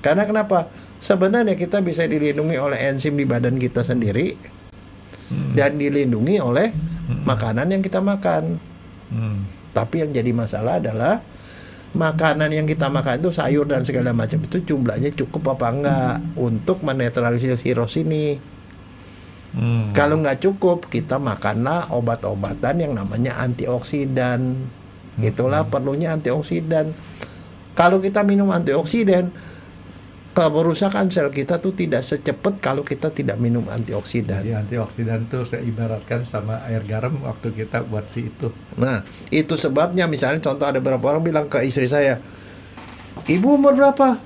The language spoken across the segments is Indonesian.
Karena kenapa? Sebenarnya kita bisa dilindungi oleh enzim di badan kita sendiri dan dilindungi oleh makanan yang kita makan. Tapi yang jadi masalah adalah makanan yang kita makan itu sayur dan segala macam itu jumlahnya cukup apa enggak untuk menetralisir virus ini. Kalau nggak cukup, kita makanlah obat-obatan yang namanya antioksidan. Itulah perlunya antioksidan. Kalau kita minum antioksidan, kerusakan sel kita tuh tidak secepat kalau kita tidak minum antioksidan. Jadi antioksidan tuh saya ibaratkan sama air garam waktu kita buat si itu. Nah, itu sebabnya misalnya contoh ada beberapa orang bilang ke istri saya, "Ibu umur berapa?"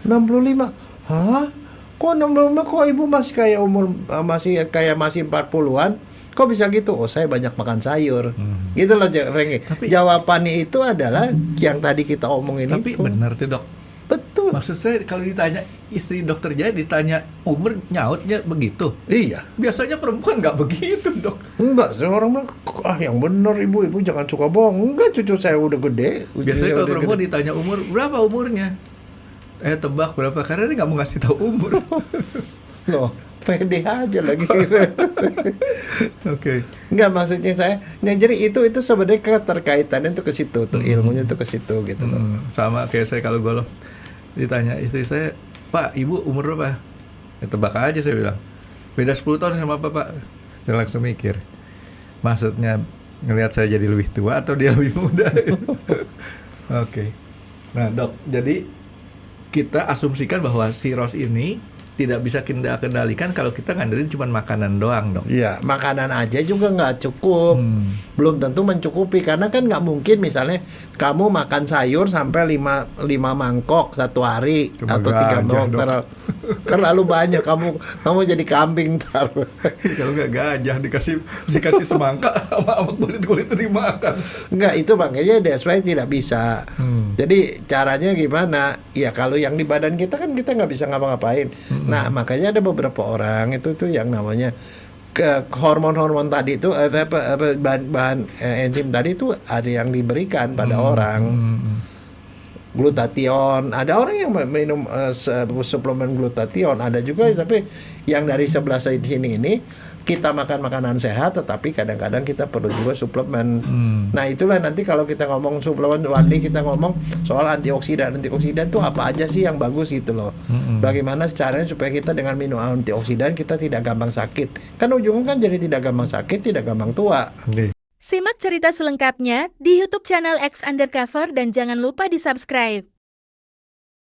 65. "Hah? Kok 65? Kok ibu masih kayak masih 40-an? Kok bisa gitu?" "Oh, saya banyak makan sayur." Gitu loh, Renggi. Jawabannya itu adalah yang tadi kita omongin Tapi itu. benar tuh dok. Betul. Maksud saya kalau ditanya istri dokter jadi ditanya umur nyautnya begitu. Iya. Biasanya perempuan nggak begitu dok. Enggak, orang bilang, yang bener ibu jangan suka bohong. Enggak, cucu saya udah gede. Biasanya kalau perempuan ditanya umur, berapa umurnya? Tebak berapa, karena dia nggak mau ngasih tahu umur. Loh, pede aja lagi. Oke. Enggak, maksudnya saya, nah, jadi itu sebenarnya keterkaitannya tuh ke situ, tuh ilmunya tuh ke situ gitu loh. Sama kayak saya kalau golf ditanya istri saya, "Pak, ibu umur berapa?" Tebak aja saya bilang. "Beda 10 tahun sama Bapak." Saya langsung mikir, maksudnya ngelihat saya jadi lebih tua atau dia lebih muda? Oke. Nah dok, jadi kita asumsikan bahwa cirrhosis ini tidak bisa kita kendalikan kalau kita ngandelin cuma makanan doang dok. Iya, makanan aja juga nggak cukup. Belum tentu mencukupi, karena kan nggak mungkin misalnya kamu makan sayur sampai 5 mangkok satu hari. Cuma atau 3 mangkok. Terlalu banyak, kamu jadi kambing ntar. Kalau nggak gajah dikasih semangka sama kulit dimakan. Enggak, itu makanya that's why tidak bisa. Jadi caranya gimana? Ya kalau yang di badan kita kan kita nggak bisa ngapa-ngapain. Nah, makanya ada beberapa orang itu tuh yang namanya hormon-hormon tadi itu bahan enzim tadi itu ada yang diberikan pada orang. Glutathione, ada orang yang minum suplemen glutathione, ada juga tapi yang dari sebelah sini ini kita makan makanan sehat tetapi kadang-kadang kita perlu juga suplemen. Nah, itulah nanti kalau kita ngomong suplemen Wandi, kita ngomong soal antioksidan tuh apa aja sih yang bagus gitu loh. Bagaimana caranya supaya kita dengan minum antioksidan kita tidak gampang sakit. Kan ujungnya kan jadi tidak gampang sakit, tidak gampang tua. Simak cerita selengkapnya di YouTube channel X Undercover dan jangan lupa di-subscribe.